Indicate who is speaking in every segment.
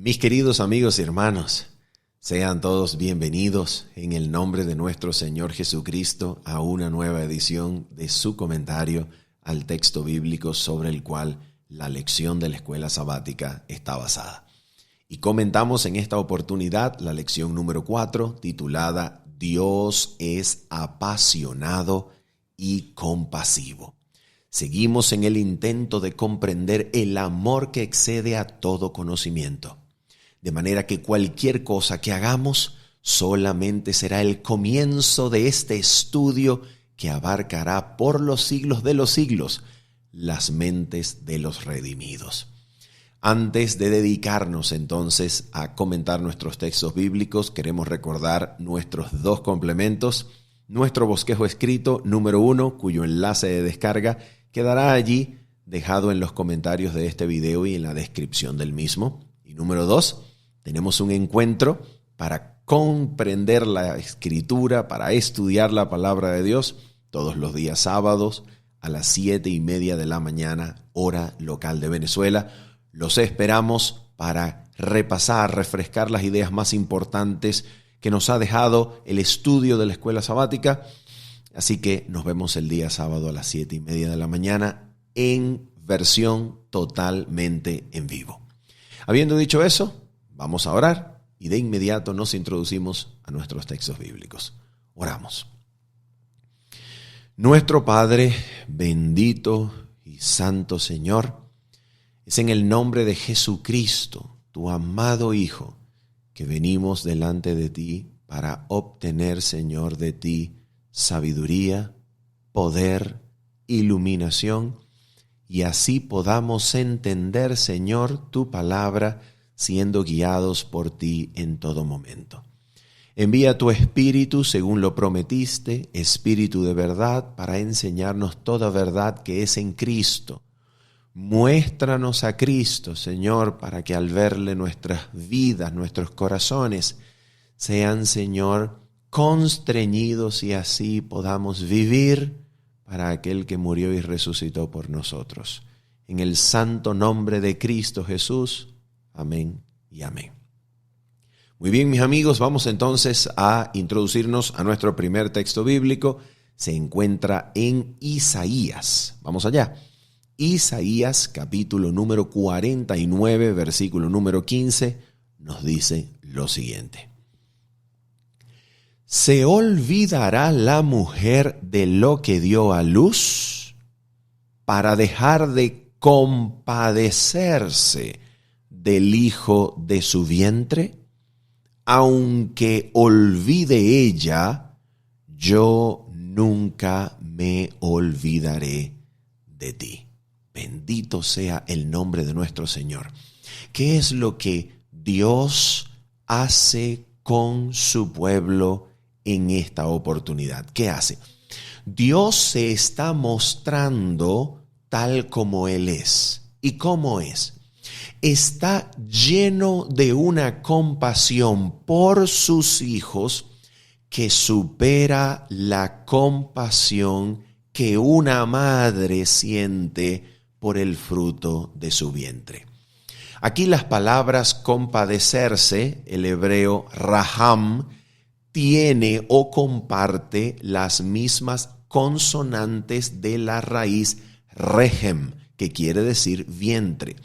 Speaker 1: Mis queridos amigos y hermanos, sean todos bienvenidos en el nombre de nuestro Señor Jesucristo a una nueva edición de su comentario al texto bíblico sobre el cual la lección de la escuela sabática está basada. Y comentamos en esta oportunidad la lección número 4, titulada Dios es apasionado y compasivo. Seguimos en el intento de comprender el amor que excede a todo conocimiento. De manera que cualquier cosa que hagamos solamente será el comienzo de este estudio que abarcará por los siglos de los siglos las mentes de los redimidos. Antes de dedicarnos entonces a comentar nuestros textos bíblicos, queremos recordar nuestros dos complementos. Nuestro bosquejo escrito número 1, cuyo enlace de descarga quedará allí dejado en los comentarios de este video y en la descripción del mismo. Y número 2, tenemos un encuentro para comprender la Escritura, para estudiar la Palabra de Dios todos los días sábados a las 7:30 de la mañana, hora local de Venezuela. Los esperamos para repasar, refrescar las ideas más importantes que nos ha dejado el estudio de la escuela sabática. Así que nos vemos el día sábado a las 7:30 de la mañana en versión totalmente en vivo. Habiendo dicho eso, vamos a orar y de inmediato nos introducimos a nuestros textos bíblicos. Oramos. Nuestro Padre, bendito y santo Señor, es en el nombre de Jesucristo, tu amado Hijo, que venimos delante de ti para obtener, Señor, de ti sabiduría, poder, iluminación, y así podamos entender, Señor, tu palabra, siendo guiados por ti en todo momento. Envía tu Espíritu según lo prometiste, Espíritu de verdad, para enseñarnos toda verdad que es en Cristo. Muéstranos a Cristo, Señor, para que al verle nuestras vidas, nuestros corazones, sean, Señor, constreñidos y así podamos vivir para aquel que murió y resucitó por nosotros. En el santo nombre de Cristo Jesús. Amén y amén. Muy bien, mis amigos, vamos entonces a introducirnos a nuestro primer texto bíblico. Se encuentra en Isaías. Vamos allá. Isaías, capítulo número 49, versículo número 15, nos dice lo siguiente. ¿Se olvidará la mujer de lo que dio a luz para dejar de compadecerse del hijo de su vientre? Aunque olvide ella, yo nunca me olvidaré de ti. Bendito sea el nombre de nuestro Señor. ¿Qué es lo que Dios hace con su pueblo en esta oportunidad? ¿Qué hace? Dios se está mostrando tal como Él es. ¿Y cómo es? Está lleno de una compasión por sus hijos que supera la compasión que una madre siente por el fruto de su vientre. Aquí las palabras compadecerse, el hebreo raham, tiene o comparte las mismas consonantes de la raíz rehem, que quiere decir vientre.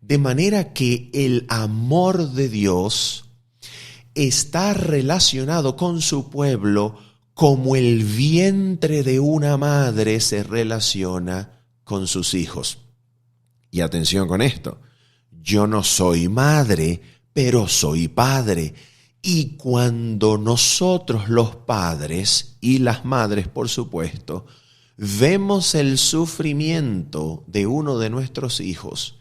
Speaker 1: De manera que el amor de Dios está relacionado con su pueblo como el vientre de una madre se relaciona con sus hijos. Y atención con esto, yo no soy madre, pero soy padre. Y cuando nosotros los padres y las madres, por supuesto, vemos el sufrimiento de uno de nuestros hijos,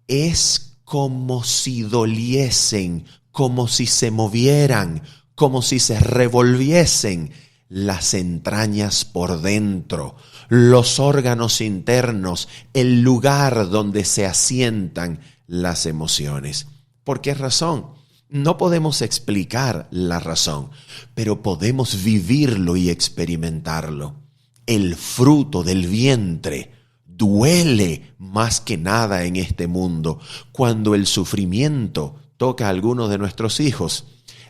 Speaker 1: es como si doliesen, como si se movieran, como si se revolviesen las entrañas por dentro, los órganos internos, el lugar donde se asientan las emociones. ¿Por qué razón? No podemos explicar la razón, pero podemos vivirlo y experimentarlo. El fruto del vientre duele más que nada en este mundo cuando el sufrimiento toca a alguno de nuestros hijos,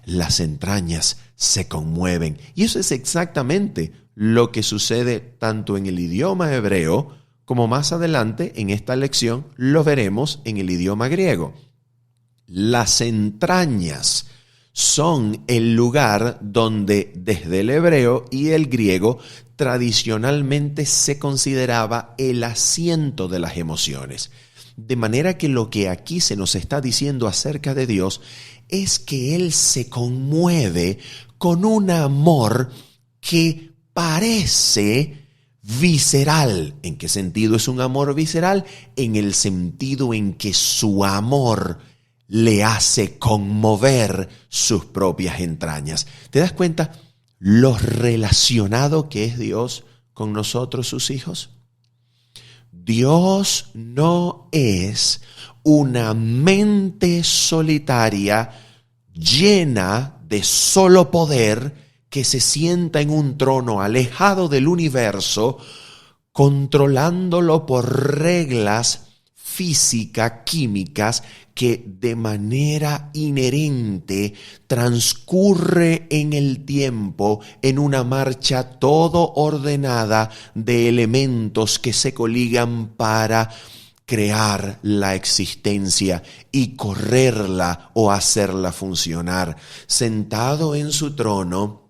Speaker 1: las entrañas se conmueven. Y eso es exactamente lo que sucede tanto en el idioma hebreo como más adelante en esta lección lo veremos en el idioma griego. Las entrañas son el lugar donde desde el hebreo y el griego tradicionalmente se consideraba el asiento de las emociones. De manera que lo que aquí se nos está diciendo acerca de Dios es que Él se conmueve con un amor que parece visceral. ¿En qué sentido es un amor visceral? En el sentido en que su amor le hace conmover sus propias entrañas. ¿Te das cuenta lo relacionado que es Dios con nosotros, sus hijos? Dios no es una mente solitaria llena de solo poder que se sienta en un trono alejado del universo, controlándolo por reglas físicas, químicas, que de manera inherente transcurre en el tiempo en una marcha todo ordenada de elementos que se coligan para crear la existencia y correrla o hacerla funcionar. Sentado en su trono,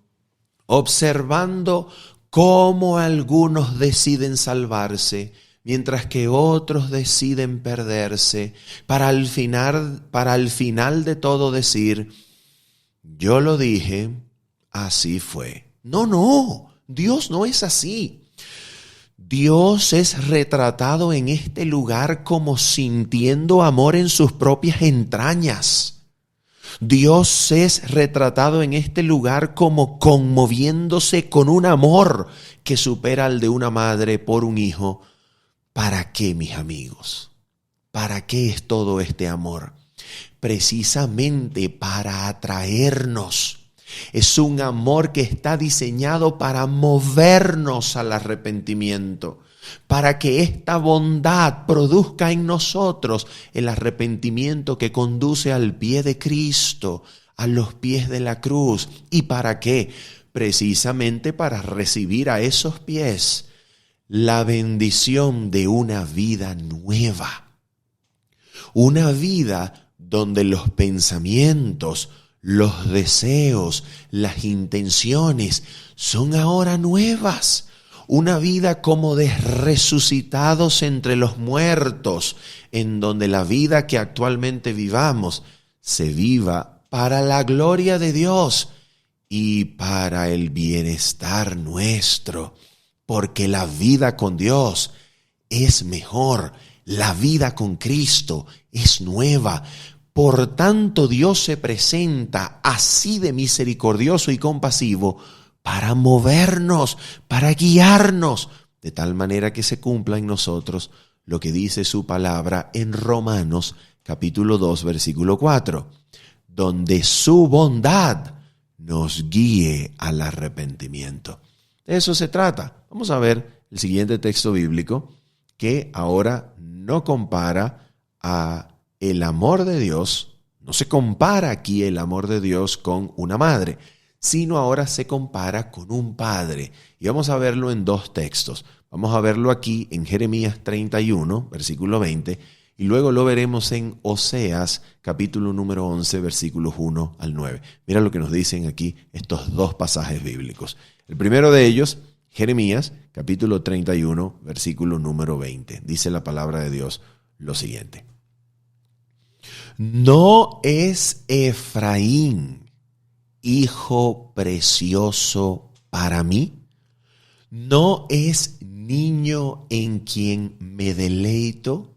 Speaker 1: observando cómo algunos deciden salvarse, mientras que otros deciden perderse, para al final de todo decir, yo lo dije, así fue. No, Dios no es así. Dios es retratado en este lugar como sintiendo amor en sus propias entrañas. Dios es retratado en este lugar como conmoviéndose con un amor que supera al de una madre por un hijo. ¿Para qué, mis amigos? ¿Para qué es todo este amor? Precisamente para atraernos. Es un amor que está diseñado para movernos al arrepentimiento, para que esta bondad produzca en nosotros el arrepentimiento que conduce al pie de Cristo, a los pies de la cruz. ¿Y para qué? Precisamente para recibir a esos pies la bendición de una vida nueva. Una vida donde los pensamientos, los deseos, las intenciones son ahora nuevas. Una vida como de resucitados entre los muertos, en donde la vida que actualmente vivamos se viva para la gloria de Dios y para el bienestar nuestro. Porque la vida con Dios es mejor, la vida con Cristo es nueva. Por tanto, Dios se presenta así de misericordioso y compasivo para movernos, para guiarnos, de tal manera que se cumpla en nosotros lo que dice su palabra en Romanos capítulo 2, versículo 4, donde su bondad nos guíe al arrepentimiento. De eso se trata. Vamos a ver el siguiente texto bíblico que ahora no compara a el amor de Dios, no se compara aquí el amor de Dios con una madre, sino ahora se compara con un padre. Y vamos a verlo en dos textos. Vamos a verlo aquí en Jeremías 31, versículo 20, y luego lo veremos en Oseas, capítulo número 11, versículos 1 al 9. Mira lo que nos dicen aquí estos dos pasajes bíblicos. El primero de ellos, Jeremías, capítulo 31, versículo número 20. Dice la palabra de Dios lo siguiente. ¿No es Efraín hijo precioso para mí? ¿No es niño en quien me deleito?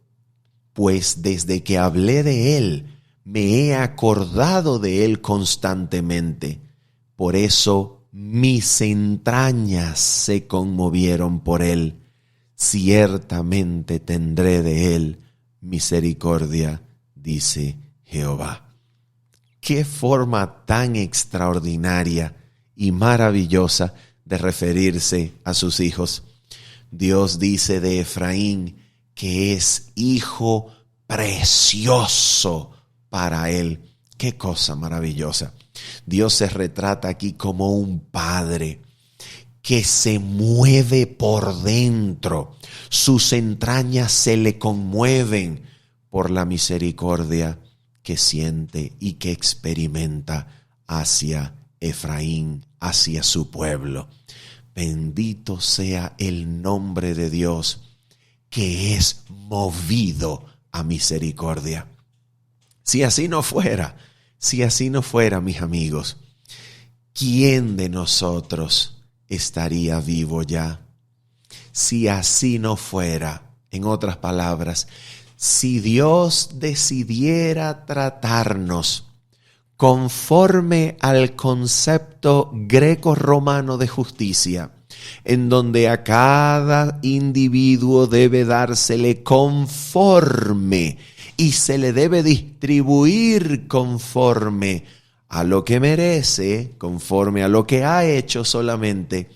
Speaker 1: Pues desde que hablé de él, me he acordado de él constantemente. Por eso mis entrañas se conmovieron por él. Ciertamente tendré de él misericordia, dice Jehová. Qué forma tan extraordinaria y maravillosa de referirse a sus hijos. Dios dice de Efraín que es hijo precioso para él. qué cosa maravillosa. Dios se retrata aquí como un padre que se mueve por dentro. Sus entrañas se le conmueven por la misericordia que siente y que experimenta hacia Efraín, hacia su pueblo. Bendito sea el nombre de Dios, que es movido a misericordia. Si así no fuera, mis amigos, ¿quién de nosotros estaría vivo ya? Si así no fuera, en otras palabras, si Dios decidiera tratarnos conforme al concepto greco-romano de justicia, en donde a cada individuo debe dársele conforme y se le debe distribuir conforme a lo que merece, conforme a lo que ha hecho solamente,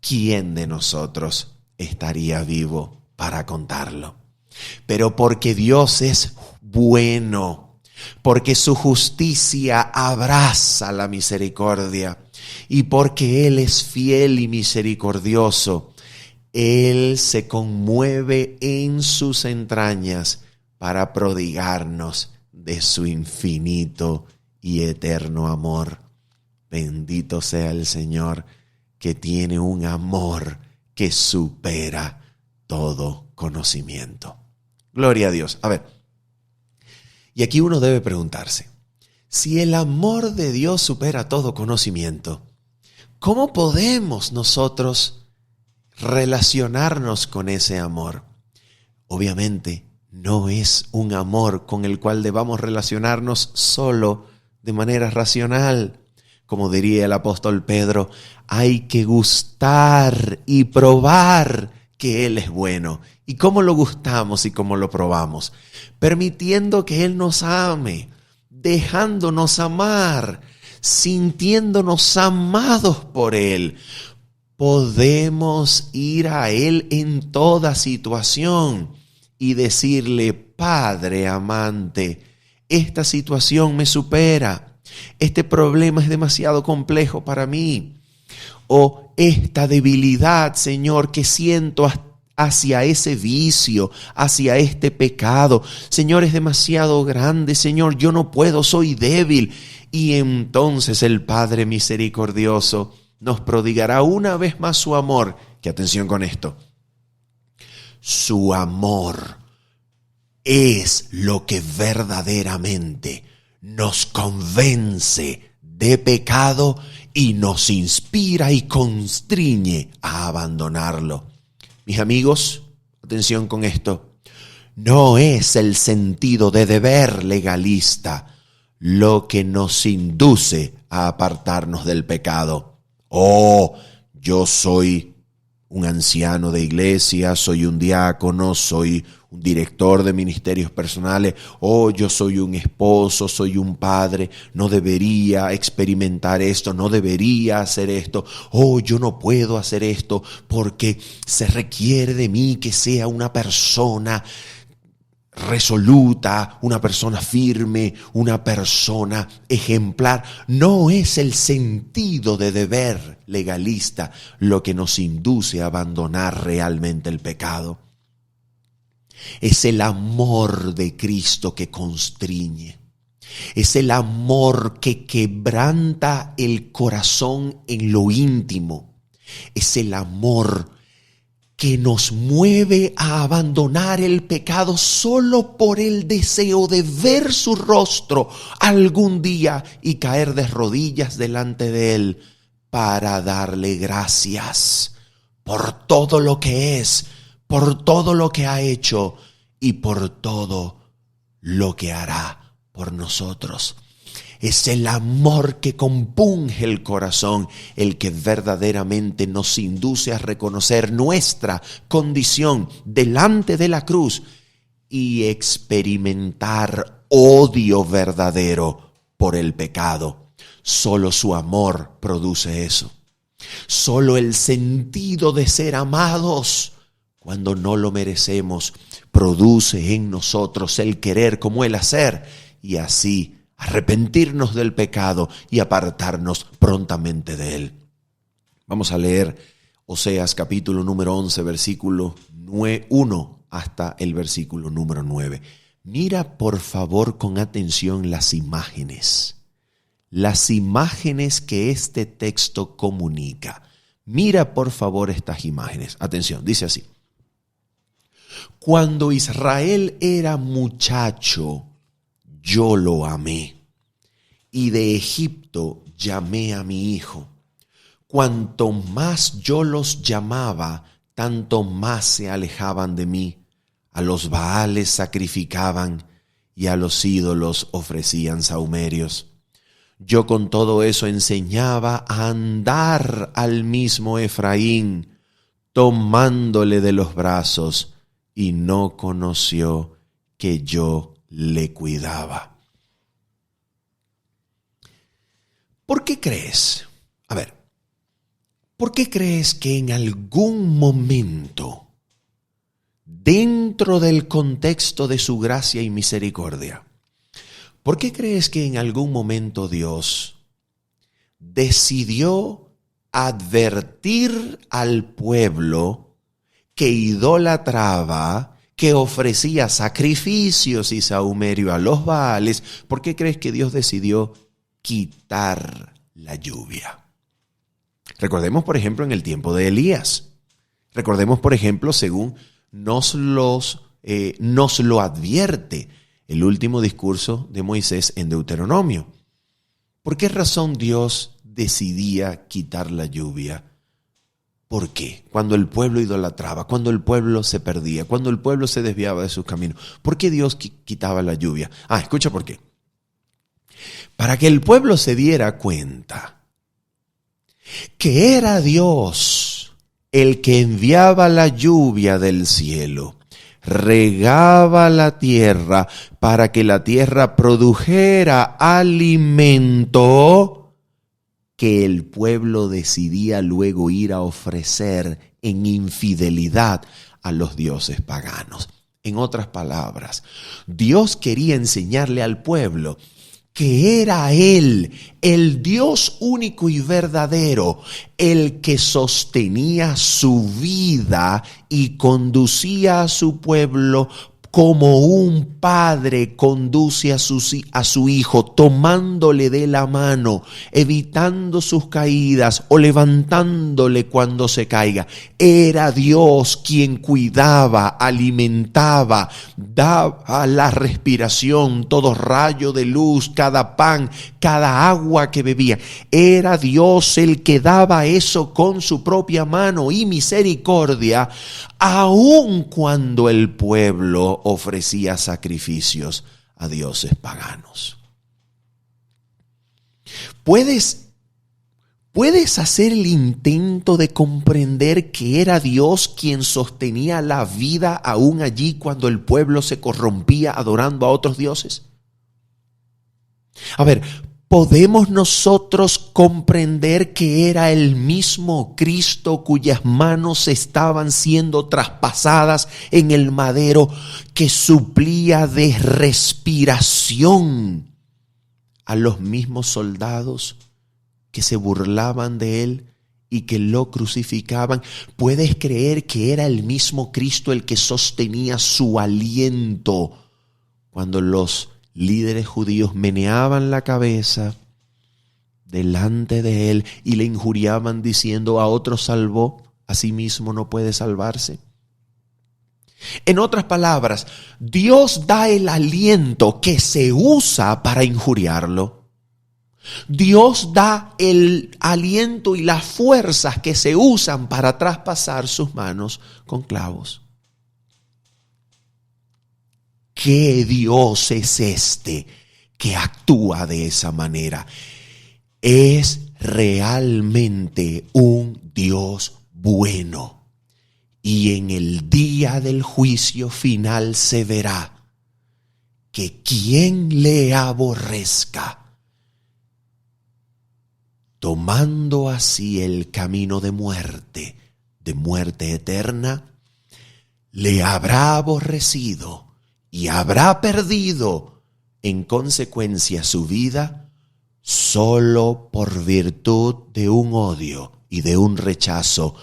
Speaker 1: ¿quién de nosotros estaría vivo para contarlo? Pero porque Dios es bueno, porque su justicia abraza la misericordia y porque Él es fiel y misericordioso, Él se conmueve en sus entrañas para prodigarnos de su infinito y eterno amor. Bendito sea el Señor, que tiene un amor que supera todo conocimiento. Gloria a Dios. A ver, y aquí uno debe preguntarse, si el amor de Dios supera todo conocimiento, ¿cómo podemos nosotros relacionarnos con ese amor? Obviamente, no es un amor con el cual debamos relacionarnos solo de manera racional. Como diría el apóstol Pedro, hay que gustar y probar que Él es bueno. ¿Y cómo lo gustamos y cómo lo probamos? Permitiendo que Él nos ame, dejándonos amar, sintiéndonos amados por Él. Podemos ir a Él en toda situación y decirle, Padre amante, esta situación me supera, este problema es demasiado complejo para mí, o esta debilidad, Señor, que siento hacia ese vicio, hacia este pecado, Señor, es demasiado grande, Señor, yo no puedo, soy débil. Y entonces el Padre misericordioso nos prodigará una vez más su amor, que atención con esto, su amor es lo que verdaderamente nos convence de pecado y nos inspira y constriñe a abandonarlo. Mis amigos, atención con esto, no es el sentido de deber legalista lo que nos induce a apartarnos del pecado. Oh, yo soy un anciano de iglesia, soy un diácono, soy un director de ministerios personales, yo soy un esposo, soy un padre, no debería experimentar esto, no debería hacer esto, yo no puedo hacer esto porque se requiere de mí que sea una persona resoluta, una persona firme, una persona ejemplar. No es el sentido de deber legalista lo que nos induce a abandonar realmente el pecado. Es el amor de Cristo que constriñe. Es el amor que quebranta el corazón en lo íntimo. Es el amor que nos mueve a abandonar el pecado solo por el deseo de ver su rostro algún día y caer de rodillas delante de Él para darle gracias por todo lo que es, por todo lo que ha hecho y por todo lo que hará por nosotros. Es el amor que compunge el corazón, el que verdaderamente nos induce a reconocer nuestra condición delante de la cruz y experimentar odio verdadero por el pecado. Solo su amor produce eso. Solo el sentido de ser amados cuando no lo merecemos produce en nosotros el querer como el hacer y así arrepentirnos del pecado y apartarnos prontamente de él. Vamos a leer Oseas capítulo número 11, versículo 1 hasta el versículo número 9. Mira por favor con atención las imágenes que este texto comunica. Mira por favor estas imágenes. Atención, dice así. Cuando Israel era muchacho, yo lo amé, y de Egipto llamé a mi hijo. Cuanto más yo los llamaba, tanto más se alejaban de mí. A los Baales sacrificaban y a los ídolos ofrecían sahumerios. Yo con todo eso enseñaba a andar al mismo Efraín, tomándole de los brazos, y no conoció que yo le cuidaba. ¿Por qué crees? ¿Por qué crees que en algún momento, dentro del contexto de su gracia y misericordia, por qué crees que en algún momento Dios decidió advertir al pueblo que idolatraba, que ofrecía sacrificios y sahumerio a los Baales? ¿Por qué crees que Dios decidió quitar la lluvia? Recordemos, por ejemplo, en el tiempo de Elías. Recordemos, por ejemplo, según nos lo advierte el último discurso de Moisés en Deuteronomio. ¿Por qué razón Dios decidía quitar la lluvia? ¿Por qué? Cuando el pueblo idolatraba, cuando el pueblo se perdía, cuando el pueblo se desviaba de sus caminos. ¿Por qué Dios quitaba la lluvia? Escucha por qué. Para que el pueblo se diera cuenta que era Dios el que enviaba la lluvia del cielo, regaba la tierra para que la tierra produjera alimento que el pueblo decidía luego ir a ofrecer en infidelidad a los dioses paganos. En otras palabras, Dios quería enseñarle al pueblo que era Él, el Dios único y verdadero, el que sostenía su vida y conducía a su pueblo como un padre conduce a su hijo, tomándole de la mano, evitando sus caídas o levantándole cuando se caiga. Era Dios quien cuidaba, alimentaba, daba la respiración, todo rayo de luz, cada pan, cada agua que bebía. Era Dios el que daba eso con su propia mano y misericordia, aun cuando el pueblo ofrecía sacrificios a dioses paganos. ¿Puedes hacer el intento de comprender que era Dios quien sostenía la vida aún allí cuando el pueblo se corrompía adorando a otros dioses? ¿Podemos nosotros comprender que era el mismo Cristo cuyas manos estaban siendo traspasadas en el madero, que suplía de respiración a los mismos soldados que se burlaban de él y que lo crucificaban? ¿Puedes creer que era el mismo Cristo el que sostenía su aliento cuando los líderes judíos meneaban la cabeza delante de él y le injuriaban diciendo: a otro salvó, a sí mismo no puede salvarse? En otras palabras, Dios da el aliento que se usa para injuriarlo. Dios da el aliento y las fuerzas que se usan para traspasar sus manos con clavos. ¿Qué Dios es este que actúa de esa manera? Es realmente un Dios bueno. Y en el día del juicio final se verá que quien le aborrezca, tomando así el camino de muerte eterna, le habrá aborrecido y habrá perdido en consecuencia su vida solo por virtud de un odio y de un rechazo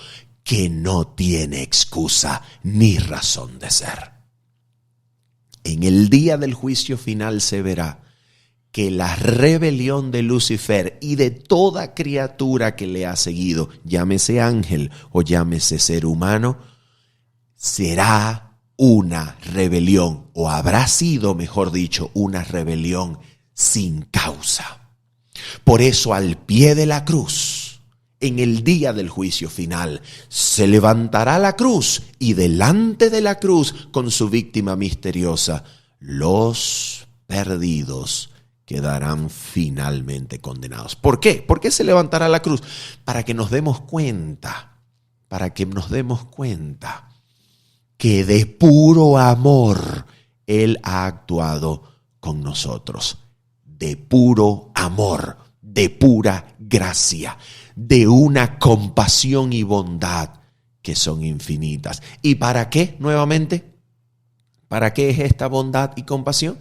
Speaker 1: que no tiene excusa ni razón de ser. En el día del juicio final se verá que la rebelión de Lucifer y de toda criatura que le ha seguido, llámese ángel o llámese ser humano, será una rebelión, o habrá sido, mejor dicho, una rebelión sin causa. Por eso, al pie de la cruz, en el día del juicio final, se levantará la cruz y delante de la cruz, con su víctima misteriosa, los perdidos quedarán finalmente condenados. ¿Por qué? ¿Por qué se levantará la cruz? Para que nos demos cuenta, que de puro amor Él ha actuado con nosotros. De puro amor, de pura gracia, de una compasión y bondad que son infinitas. ¿Y para qué, nuevamente? ¿Para qué es esta bondad y compasión?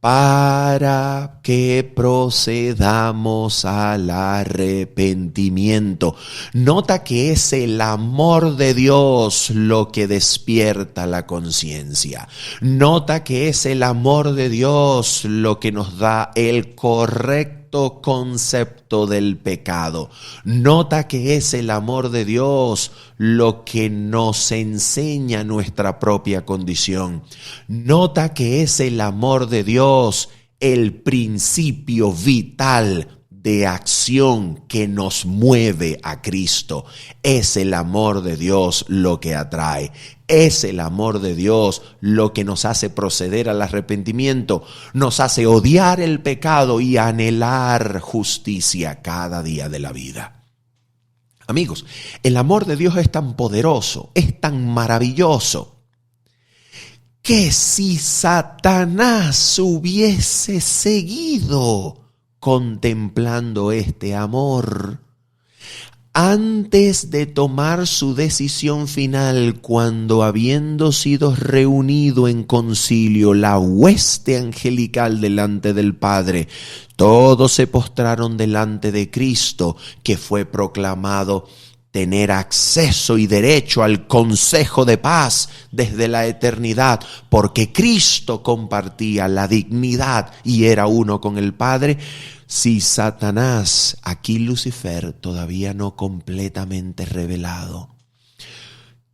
Speaker 1: Para que procedamos al arrepentimiento. Nota que es el amor de Dios lo que despierta la conciencia. Nota que es el amor de Dios lo que nos da el correcto concepto del pecado. Nota que es el amor de Dios lo que nos enseña nuestra propia condición. Nota que es el amor de Dios el principio vital de acción que nos mueve a Cristo. Es el amor de Dios lo que atrae. Es el amor de Dios lo que nos hace proceder al arrepentimiento, nos hace odiar el pecado y anhelar justicia cada día de la vida. Amigos, el amor de Dios es tan poderoso, es tan maravilloso, que si Satanás hubiese seguido contemplando este amor, antes de tomar su decisión final, cuando habiendo sido reunido en concilio la hueste angelical delante del Padre, todos se postraron delante de Cristo, que fue proclamado tener acceso y derecho al consejo de paz desde la eternidad, porque Cristo compartía la dignidad y era uno con el Padre. Si Satanás, aquí Lucifer, todavía no completamente revelado,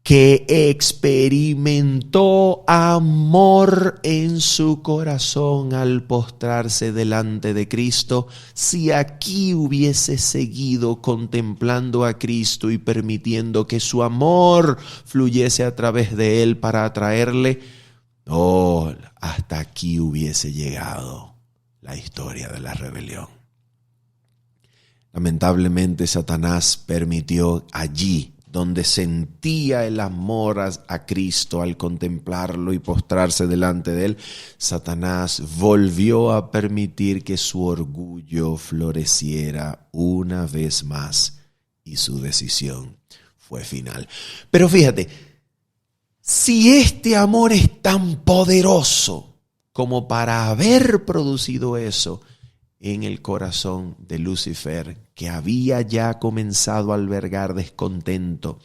Speaker 1: que experimentó amor en su corazón al postrarse delante de Cristo, si aquí hubiese seguido contemplando a Cristo y permitiendo que su amor fluyese a través de él para atraerle, hasta aquí hubiese llegado la historia de la rebelión. Lamentablemente, Satanás permitió allí, donde sentía el amor a Cristo al contemplarlo y postrarse delante de él, Satanás volvió a permitir que su orgullo floreciera una vez más y su decisión fue final. Pero fíjate, si este amor es tan poderoso como para haber producido eso en el corazón de Lucifer, que había ya comenzado a albergar descontento,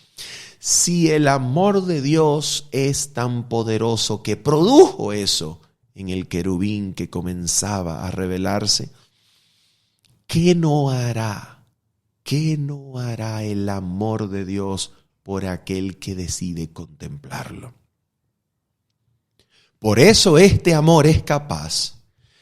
Speaker 1: si el amor de Dios es tan poderoso que produjo eso en el querubín que comenzaba a revelarse, ¿qué no hará? ¿Qué no hará el amor de Dios por aquel que decide contemplarlo? Por eso este amor es capaz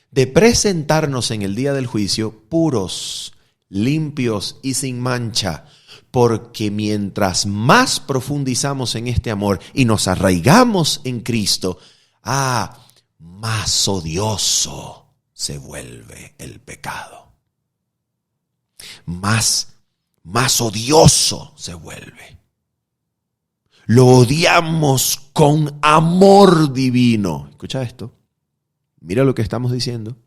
Speaker 1: de presentarnos en el día del juicio puros, limpios y sin mancha, porque mientras más profundizamos en este amor y nos arraigamos en Cristo, más odioso se vuelve el pecado. Más odioso se vuelve. Lo odiamos con amor divino. Escucha esto. Mira lo que estamos diciendo.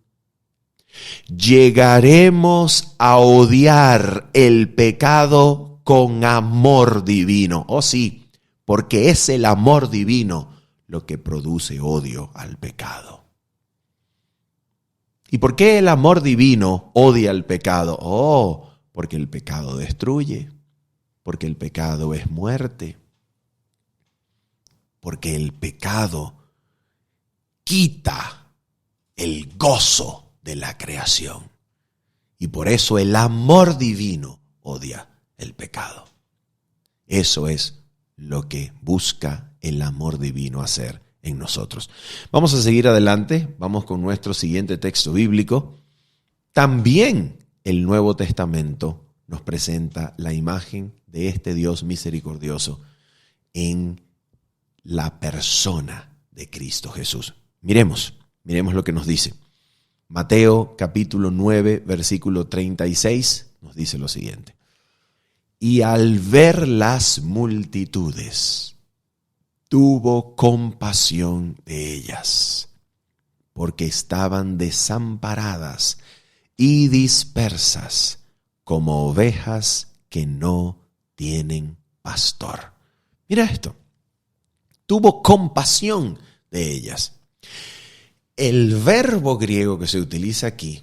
Speaker 1: Llegaremos a odiar el pecado con amor divino. Oh sí, porque es el amor divino lo que produce odio al pecado. ¿Y por qué el amor divino odia el pecado? Oh, porque el pecado destruye, porque el pecado es muerte, porque el pecado quita el gozo de la creación. Y por eso el amor divino odia el pecado. Eso es lo que busca el amor divino hacer en nosotros. Vamos a seguir adelante, vamos con nuestro siguiente texto bíblico. También el Nuevo Testamento nos presenta la imagen de este Dios misericordioso en la persona de Cristo Jesús. Miremos lo que nos dice. Mateo capítulo 9, versículo 36 nos dice lo siguiente. Y al ver las multitudes, tuvo compasión de ellas, porque estaban desamparadas y dispersas como ovejas que no tienen pastor. Mira esto. Tuvo compasión de ellas. El verbo griego que se utiliza aquí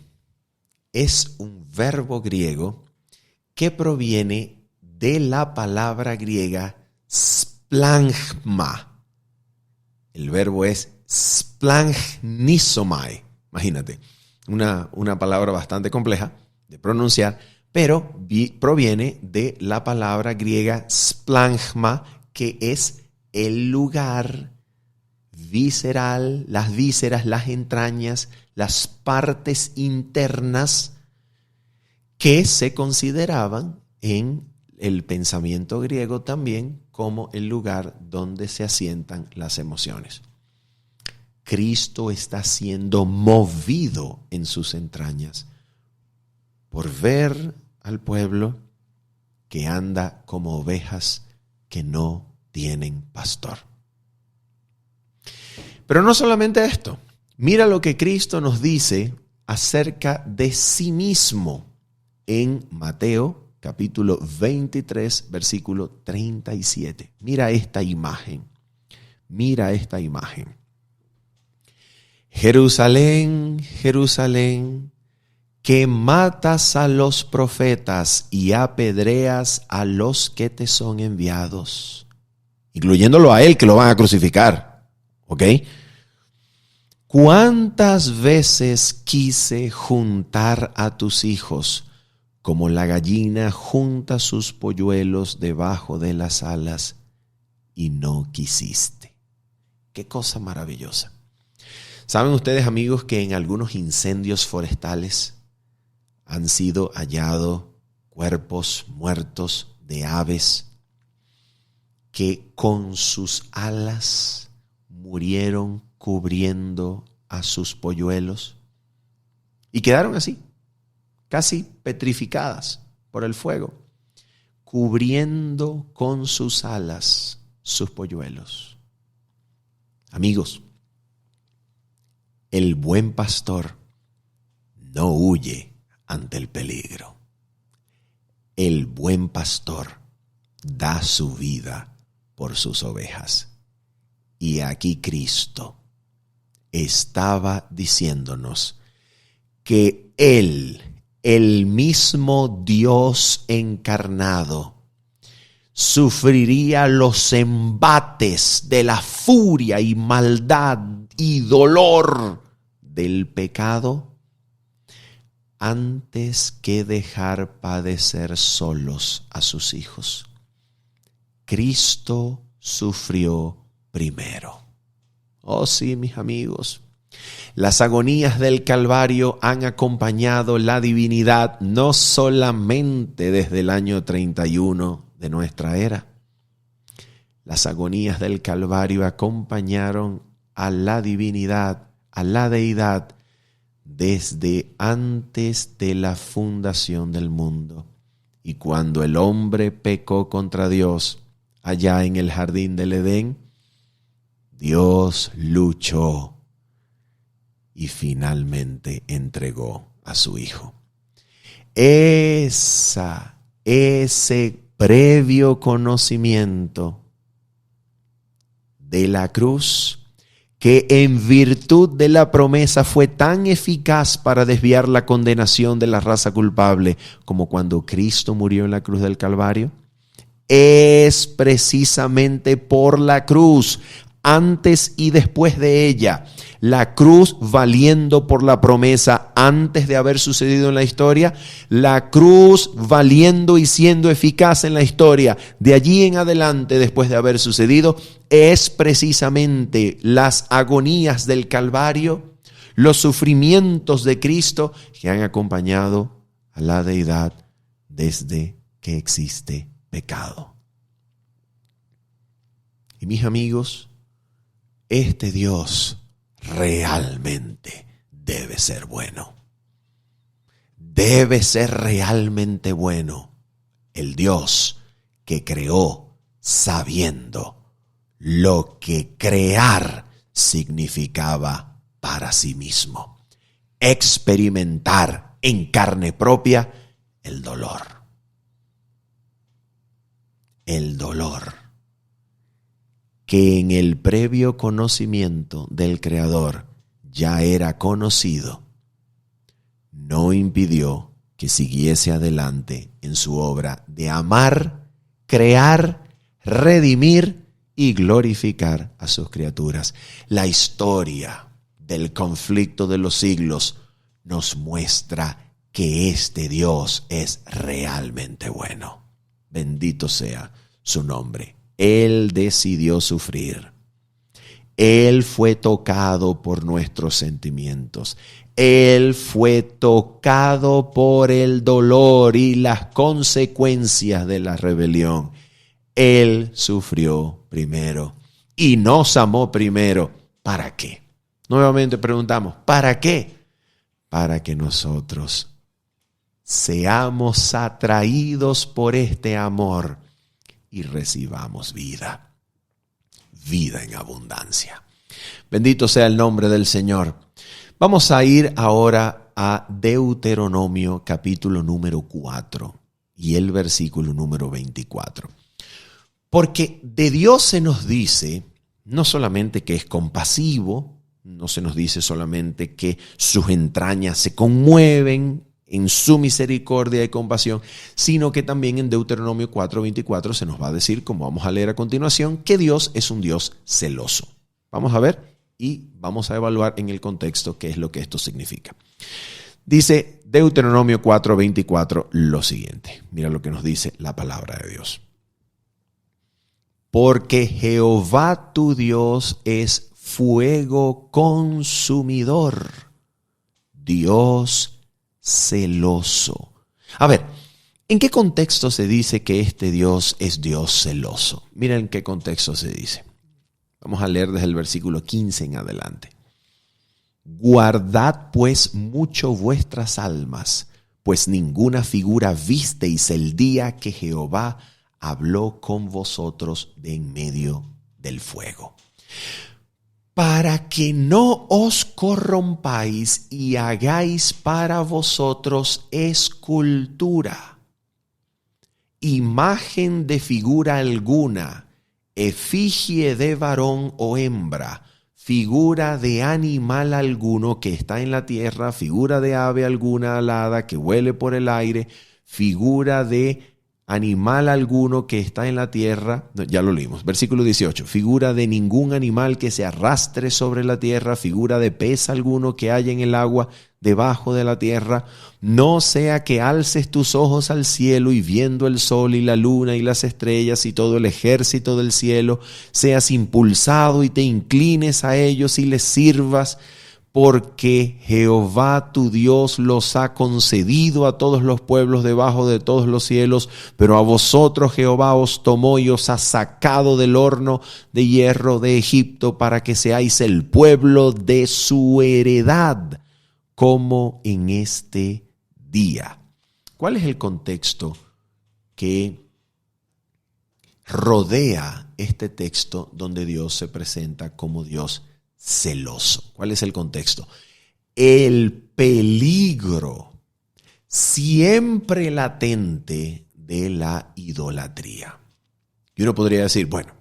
Speaker 1: es un verbo griego que proviene de la palabra griega splagma. El verbo es splagnisomai. Imagínate, una palabra bastante compleja de pronunciar, pero proviene de la palabra griega splagma, que es el lugar visceral, las vísceras, las entrañas, las partes internas que se consideraban en el pensamiento griego también como el lugar donde se asientan las emociones. Cristo está siendo movido en sus entrañas por ver al pueblo que anda como ovejas que no tienen pastor. Pero no solamente esto. Mira lo que Cristo nos dice acerca de sí mismo en Mateo capítulo 23, versículo 37. Mira esta imagen. Mira esta imagen. Jerusalén, Jerusalén, que matas a los profetas y apedreas a los que te son enviados, incluyéndolo a él que lo van a crucificar. ¿Ok? ¿Cuántas veces quise juntar a tus hijos como la gallina junta sus polluelos debajo de las alas y no quisiste? Qué cosa maravillosa. ¿Saben ustedes, amigos, que en algunos incendios forestales han sido hallados cuerpos muertos de aves que con sus alas murieron cubriendo a sus polluelos y quedaron así, casi petrificadas por el fuego, cubriendo con sus alas sus polluelos? Amigos, el buen pastor no huye ante el peligro. El buen pastor da su vida por sus ovejas. Y aquí Cristo estaba diciéndonos que Él, el mismo Dios encarnado, sufriría los embates de la furia y maldad y dolor del pecado antes que dejar padecer solos a sus hijos. Cristo sufrió primero. Oh sí, mis amigos, las agonías del Calvario han acompañado la divinidad no solamente desde el año 31 de nuestra era. Las agonías del Calvario acompañaron a la divinidad, a la deidad, desde antes de la fundación del mundo. Y cuando el hombre pecó contra Dios allá en el jardín del Edén, Dios luchó y finalmente entregó a su Hijo. Ese previo conocimiento de la cruz que en virtud de la promesa fue tan eficaz para desviar la condenación de la raza culpable como cuando Cristo murió en la cruz del Calvario? Es precisamente por la cruz, antes y después de ella, la cruz valiendo por la promesa antes de haber sucedido en la historia, la cruz valiendo y siendo eficaz en la historia de allí en adelante después de haber sucedido, es precisamente las agonías del Calvario, los sufrimientos de Cristo que han acompañado a la deidad desde que existe pecado. Y mis amigos, este Dios realmente debe ser bueno. Debe ser realmente bueno el Dios que creó sabiendo lo que crear significaba para sí mismo. Experimentar en carne propia el dolor. El dolor que en el previo conocimiento del Creador ya era conocido, no impidió que siguiese adelante en su obra de amar, crear, redimir y glorificar a sus criaturas. La historia del conflicto de los siglos nos muestra que este Dios es realmente bueno. Bendito sea su nombre. Él decidió sufrir. Él fue tocado por nuestros sentimientos. Él fue tocado por el dolor y las consecuencias de la rebelión. Él sufrió primero y nos amó primero. ¿Para qué? Nuevamente preguntamos, ¿para qué? Para que nosotros seamos atraídos por este amor y recibamos vida, vida en abundancia. Bendito sea el nombre del Señor. Vamos a ir ahora a Deuteronomio capítulo número 4 y el versículo número 24. Porque de Dios se nos dice no solamente que es compasivo, no se nos dice solamente que sus entrañas se conmueven en su misericordia y compasión, sino que también en Deuteronomio 4:24 se nos va a decir, como vamos a leer a continuación, que Dios es un Dios celoso. Vamos a ver y vamos a evaluar en el contexto qué es lo que esto significa. Dice Deuteronomio 4:24 lo siguiente. Mira lo que nos dice la palabra de Dios. Porque Jehová tu Dios es fuego consumidor, Dios celoso. A ver, ¿en qué contexto se dice que este Dios es Dios celoso? Mira en qué contexto se dice. Vamos a leer desde el versículo 15 en adelante. Guardad pues mucho vuestras almas, pues ninguna figura visteis el día que Jehová habló con vosotros de en medio del fuego. Para que no os corrompáis y hagáis para vosotros escultura, imagen de figura alguna, efigie de varón o hembra, figura de animal alguno que está en la tierra, figura de ave alguna alada que vuele por el aire, figura de animal alguno que está en la tierra, no, ya lo leímos, versículo 18, figura de ningún animal que se arrastre sobre la tierra, figura de pez alguno que haya en el agua debajo de la tierra, no sea que alces tus ojos al cielo y viendo el sol y la luna y las estrellas y todo el ejército del cielo, seas impulsado y te inclines a ellos y les sirvas, porque Jehová tu Dios los ha concedido a todos los pueblos debajo de todos los cielos, pero a vosotros Jehová os tomó y os ha sacado del horno de hierro de Egipto para que seáis el pueblo de su heredad, como en este día. ¿Cuál es el contexto que rodea este texto donde Dios se presenta como Dios celoso? ¿Cuál es el contexto? El peligro siempre latente de la idolatría. Y uno podría decir, bueno,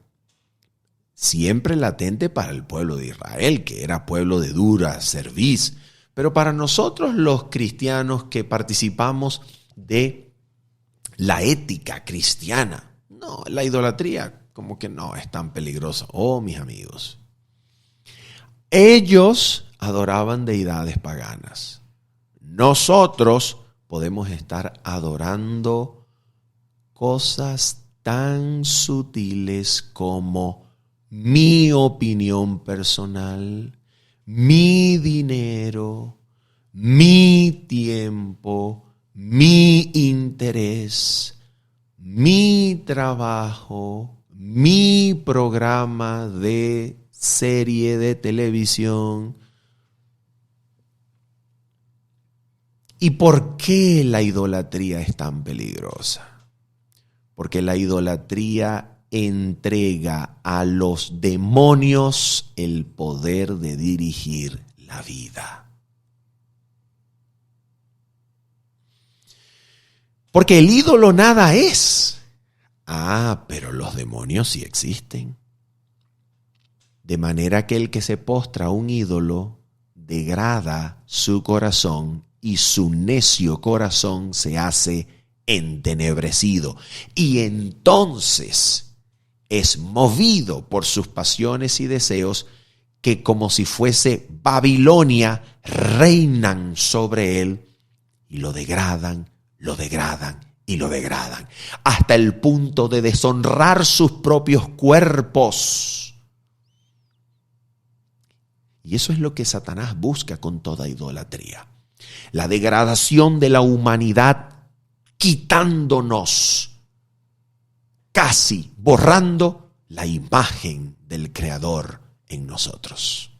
Speaker 1: siempre latente para el pueblo de Israel, que era pueblo de dura cerviz. Pero para nosotros los cristianos que participamos de la ética cristiana, no, la idolatría como que no es tan peligrosa. Oh, mis amigos, ellos adoraban deidades paganas. Nosotros podemos estar adorando cosas tan sutiles como mi opinión personal, mi dinero, mi tiempo, mi interés, mi trabajo, mi programa de serie de televisión. ¿Y por qué la idolatría es tan peligrosa? Porque la idolatría entrega a los demonios el poder de dirigir la vida. Porque el ídolo nada es. Pero los demonios sí existen. De manera que el que se postra a un ídolo degrada su corazón y su necio corazón se hace entenebrecido. Y entonces es movido por sus pasiones y deseos que, como si fuese Babilonia, reinan sobre él y lo degradan y lo degradan, hasta el punto de deshonrar sus propios cuerpos. Y eso es lo que Satanás busca con toda idolatría. La degradación de la humanidad, quitándonos, casi borrando la imagen del Creador en nosotros.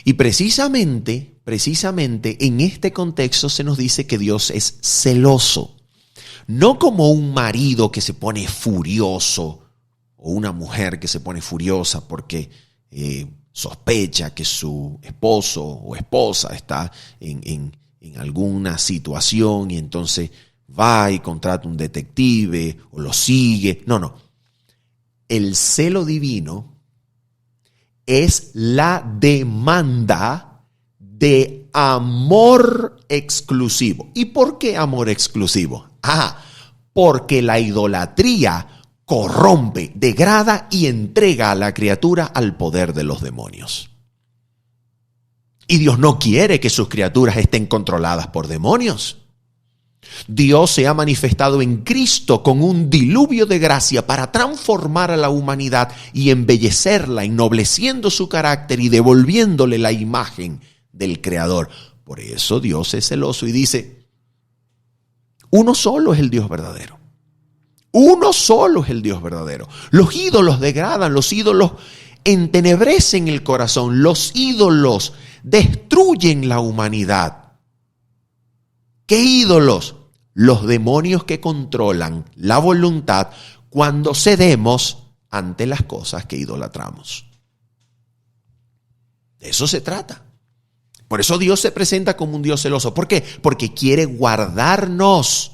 Speaker 1: Y precisamente en este contexto se nos dice que Dios es celoso. No como un marido que se pone furioso o una mujer que se pone furiosa porque sospecha que su esposo o esposa está en alguna situación y entonces va y contrata un detective o lo sigue. No. El celo divino es la demanda de amor exclusivo. ¿Y por qué amor exclusivo? Porque la idolatría corrompe, degrada y entrega a la criatura al poder de los demonios. Y Dios no quiere que sus criaturas estén controladas por demonios. Dios se ha manifestado en Cristo con un diluvio de gracia para transformar a la humanidad y embellecerla, ennobleciendo su carácter y devolviéndole la imagen del Creador. Por eso Dios es celoso y dice: uno solo es el Dios verdadero. Uno solo es el Dios verdadero. Los ídolos degradan, los ídolos entenebrecen el corazón, los ídolos destruyen la humanidad. ¿Qué ídolos? Los demonios que controlan la voluntad cuando cedemos ante las cosas que idolatramos. De eso se trata. Por eso Dios se presenta como un Dios celoso. ¿Por qué? Porque quiere guardarnos.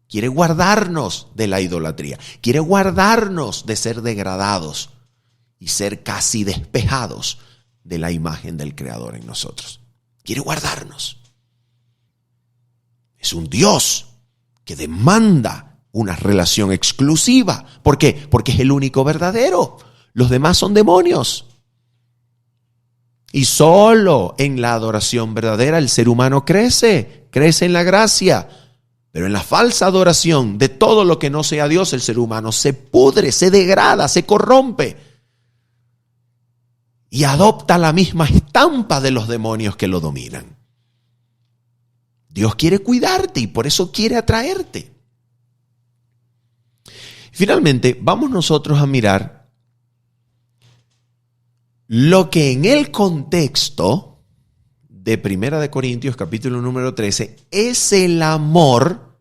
Speaker 1: Quiere guardarnos de la idolatría. Quiere guardarnos de ser degradados y ser casi despejados de la imagen del Creador en nosotros. Quiere guardarnos. Es un Dios que demanda una relación exclusiva. ¿Por qué? Porque es el único verdadero. Los demás son demonios. Y solo en la adoración verdadera el ser humano crece en la gracia. Pero en la falsa adoración de todo lo que no sea Dios, el ser humano se pudre, se degrada, se corrompe. Y adopta la misma estampa de los demonios que lo dominan. Dios quiere cuidarte y por eso quiere atraerte. Finalmente, vamos nosotros a mirar lo que en el contexto de 1 Corintios capítulo número 13 es el amor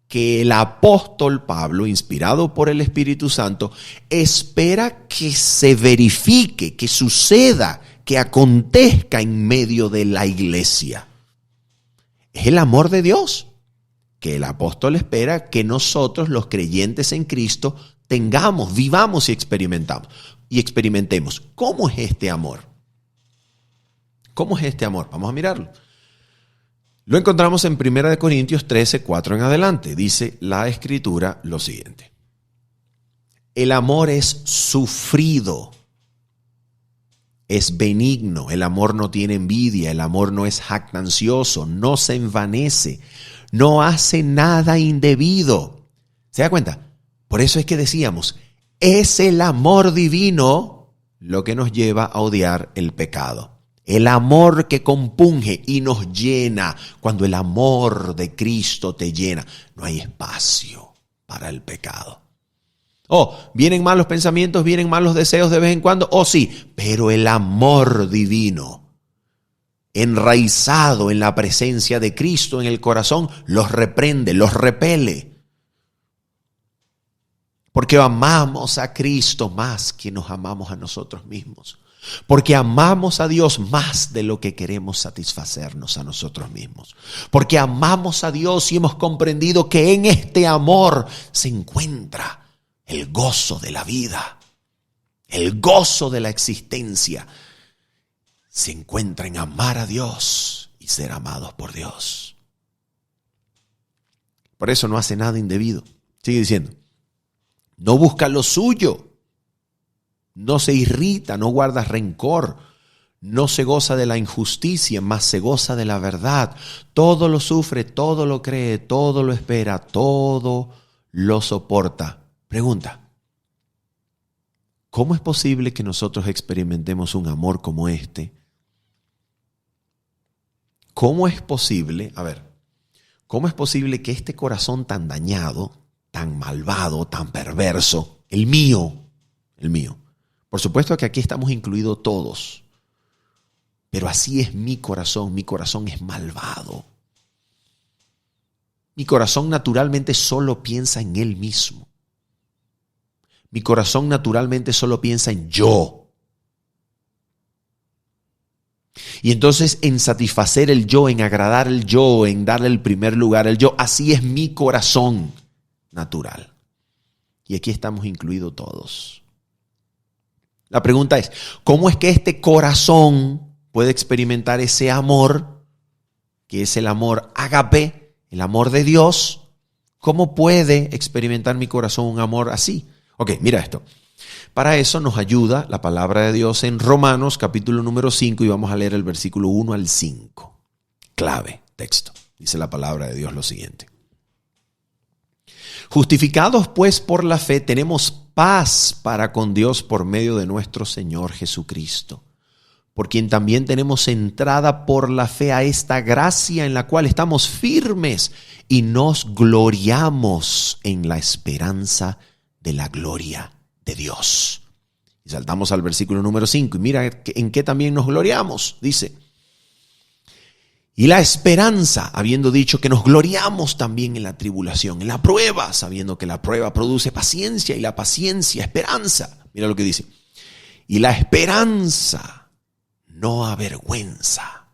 Speaker 1: que el apóstol Pablo, inspirado por el Espíritu Santo, espera que se verifique, que suceda, que acontezca en medio de la iglesia. Es el amor de Dios que el apóstol espera que nosotros, los creyentes en Cristo, tengamos, vivamos y experimentemos. ¿Cómo es este amor? ¿Cómo es este amor? Vamos a mirarlo. Lo encontramos en 1 Corintios 13, 4 en adelante. Dice la Escritura lo siguiente. El amor es sufrido, es benigno, el amor no tiene envidia, el amor no es jactancioso, no se envanece, no hace nada indebido. ¿Se da cuenta? Por eso es que decíamos, es el amor divino lo que nos lleva a odiar el pecado. El amor que compunge y nos llena. Cuando el amor de Cristo te llena, no hay espacio para el pecado. Vienen malos pensamientos, vienen malos deseos de vez en cuando. Sí, pero el amor divino, enraizado en la presencia de Cristo en el corazón, los reprende, los repele. Porque amamos a Cristo más que nos amamos a nosotros mismos. Porque amamos a Dios más de lo que queremos satisfacernos a nosotros mismos. Porque amamos a Dios y hemos comprendido que en este amor se encuentra el gozo de la vida, el gozo de la existencia. Se encuentra en amar a Dios y ser amados por Dios. Por eso no hace nada indebido. Sigue diciendo. No busca lo suyo. No se irrita, no guarda rencor, no se goza de la injusticia, mas se goza de la verdad. Todo lo sufre, todo lo cree, todo lo espera, todo lo soporta. Pregunta, ¿cómo es posible que nosotros experimentemos un amor como este? ¿Cómo es posible que este corazón tan dañado, tan malvado, tan perverso, el mío, por supuesto que aquí estamos incluidos todos, pero así es mi corazón es malvado. Mi corazón naturalmente solo piensa en él mismo. Mi corazón naturalmente solo piensa en yo. Y entonces en satisfacer el yo, en agradar el yo, en darle el primer lugar al yo, así es mi corazón natural. Y aquí estamos incluidos todos. La pregunta es, ¿cómo es que este corazón puede experimentar ese amor, que es el amor ágape, el amor de Dios? ¿Cómo puede experimentar mi corazón un amor así? Ok, mira esto. Para eso nos ayuda la palabra de Dios en Romanos, capítulo número 5, y vamos a leer el versículo 1 al 5. Clave, texto. Dice la palabra de Dios lo siguiente. Justificados pues por la fe, tenemos paz para con Dios por medio de nuestro Señor Jesucristo, por quien también tenemos entrada por la fe a esta gracia en la cual estamos firmes y nos gloriamos en la esperanza de la gloria de Dios. Y saltamos al versículo número 5 y mira en qué también nos gloriamos. Dice, y la esperanza, habiendo dicho que nos gloriamos también en la tribulación, en la prueba, sabiendo que la prueba produce paciencia y la paciencia esperanza. Mira lo que dice. Y la esperanza no avergüenza,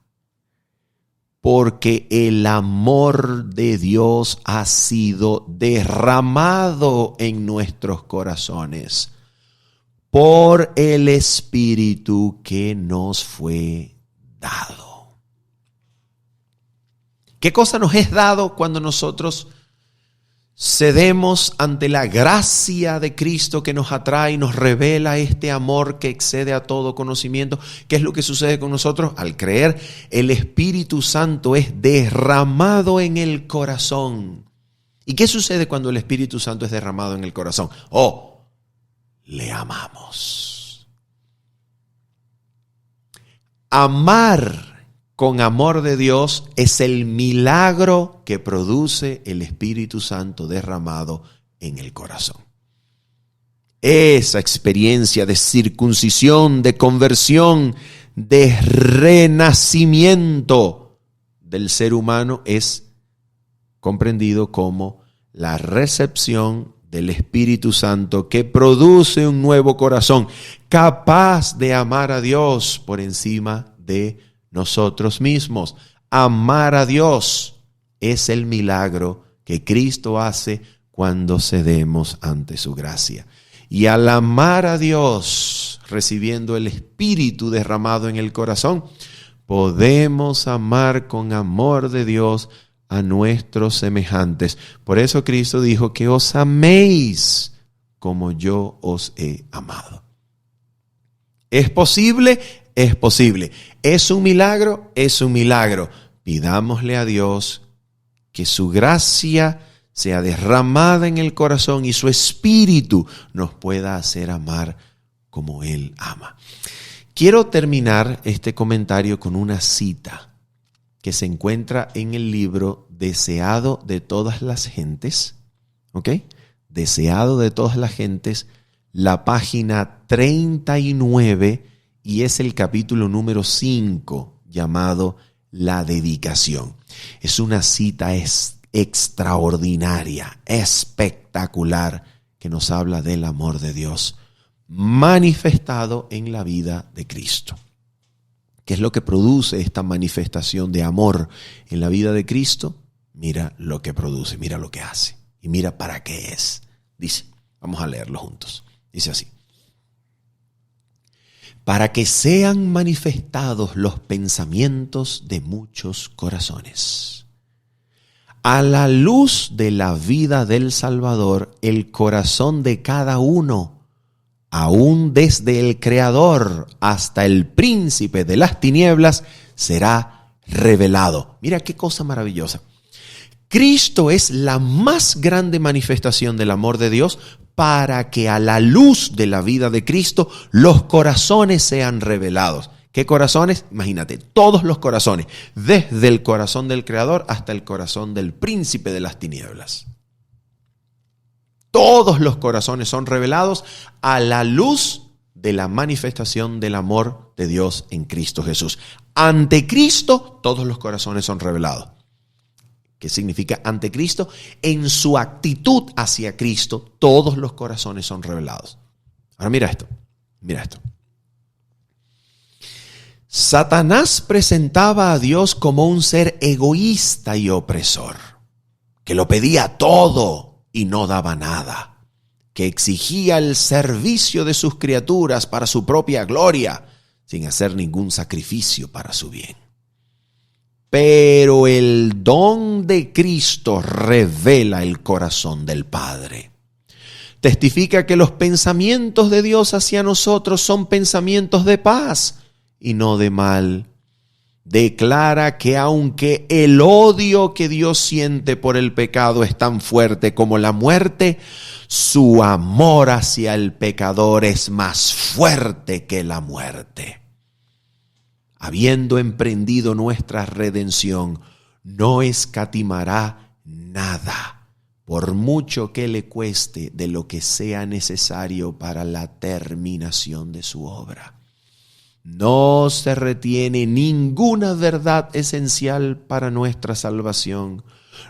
Speaker 1: porque el amor de Dios ha sido derramado en nuestros corazones por el Espíritu que nos fue dado. ¿Qué cosa nos es dado cuando nosotros cedemos ante la gracia de Cristo que nos atrae y nos revela este amor que excede a todo conocimiento? ¿Qué es lo que sucede con nosotros? Al creer, el Espíritu Santo es derramado en el corazón. ¿Y qué sucede cuando el Espíritu Santo es derramado en el corazón? Le amamos. Amar con amor de Dios es el milagro que produce el Espíritu Santo derramado en el corazón. Esa experiencia de circuncisión, de conversión, de renacimiento del ser humano es comprendido como la recepción del Espíritu Santo que produce un nuevo corazón capaz de amar a Dios por encima de nosotros mismos. Amar a Dios es el milagro que Cristo hace cuando cedemos ante su gracia. Y al amar a Dios, recibiendo el Espíritu derramado en el corazón, podemos amar con amor de Dios a nuestros semejantes. Por eso Cristo dijo que os améis como yo os he amado. ¿Es posible? Es posible. ¿Es un milagro? Es un milagro. Pidámosle a Dios que su gracia sea derramada en el corazón y su Espíritu nos pueda hacer amar como Él ama. Quiero terminar este comentario con una cita que se encuentra en el libro Deseado de todas las gentes, ¿ok? Deseado de todas las gentes, la página 39, y es el capítulo número 5, llamado La dedicación. Es una cita extraordinaria, espectacular, que nos habla del amor de Dios manifestado en la vida de Cristo. ¿Qué es lo que produce esta manifestación de amor en la vida de Cristo? Mira lo que produce, mira lo que hace y mira para qué es. Dice, vamos a leerlo juntos. Dice así: para que sean manifestados los pensamientos de muchos corazones. A la luz de la vida del Salvador, el corazón de cada uno, aún desde el Creador hasta el príncipe de las tinieblas, será revelado. Mira qué cosa maravillosa. Cristo es la más grande manifestación del amor de Dios para que a la luz de la vida de Cristo los corazones sean revelados. ¿Qué corazones? Imagínate, todos los corazones, desde el corazón del Creador hasta el corazón del príncipe de las tinieblas. Todos los corazones son revelados a la luz de la manifestación del amor de Dios en Cristo Jesús. Ante Cristo, todos los corazones son revelados. ¿Qué significa ante Cristo? En su actitud hacia Cristo, todos los corazones son revelados. Ahora mira esto, mira esto. Satanás presentaba a Dios como un ser egoísta y opresor, que lo pedía todo y no daba nada, que exigía el servicio de sus criaturas para su propia gloria, sin hacer ningún sacrificio para su bien. Pero el don de Cristo revela el corazón del Padre. Testifica que los pensamientos de Dios hacia nosotros son pensamientos de paz y no de mal. Declara que aunque el odio que Dios siente por el pecado es tan fuerte como la muerte, su amor hacia el pecador es más fuerte que la muerte. Habiendo emprendido nuestra redención, no escatimará nada, por mucho que le cueste, de lo que sea necesario para la terminación de su obra. No se retiene ninguna verdad esencial para nuestra salvación.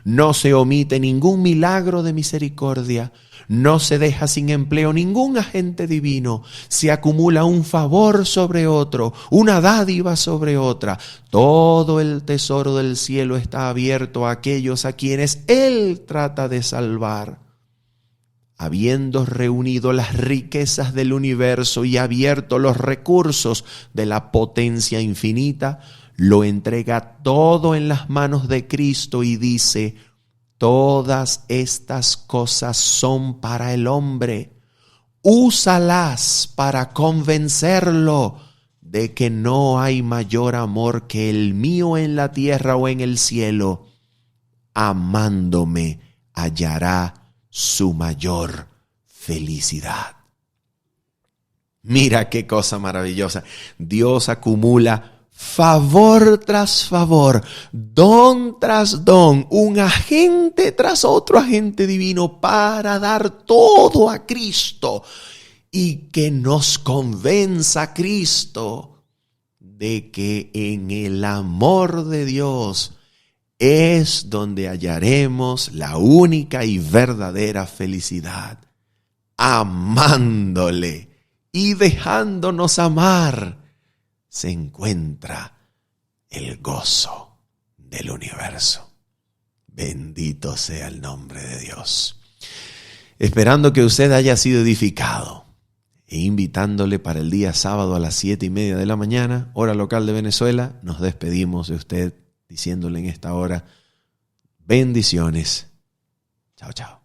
Speaker 1: No se omite ningún milagro de misericordia. No se deja sin empleo ningún agente divino. Se acumula un favor sobre otro, una dádiva sobre otra. Todo el tesoro del cielo está abierto a aquellos a quienes Él trata de salvar. Habiendo reunido las riquezas del universo y abierto los recursos de la potencia infinita, lo entrega todo en las manos de Cristo y dice: todas estas cosas son para el hombre. Úsalas para convencerlo de que no hay mayor amor que el mío en la tierra o en el cielo. Amándome hallará su mayor felicidad. Mira qué cosa maravillosa. Dios acumula favor tras favor, don tras don, un agente tras otro agente divino para dar todo a Cristo y que nos convenza Cristo de que en el amor de Dios es donde hallaremos la única y verdadera felicidad. Amándole y dejándonos amar, se encuentra el gozo del universo. Bendito sea el nombre de Dios. Esperando que usted haya sido edificado e invitándole para el día sábado a las 7:30 de la mañana, hora local de Venezuela, nos despedimos de usted diciéndole en esta hora bendiciones. Chao, chao.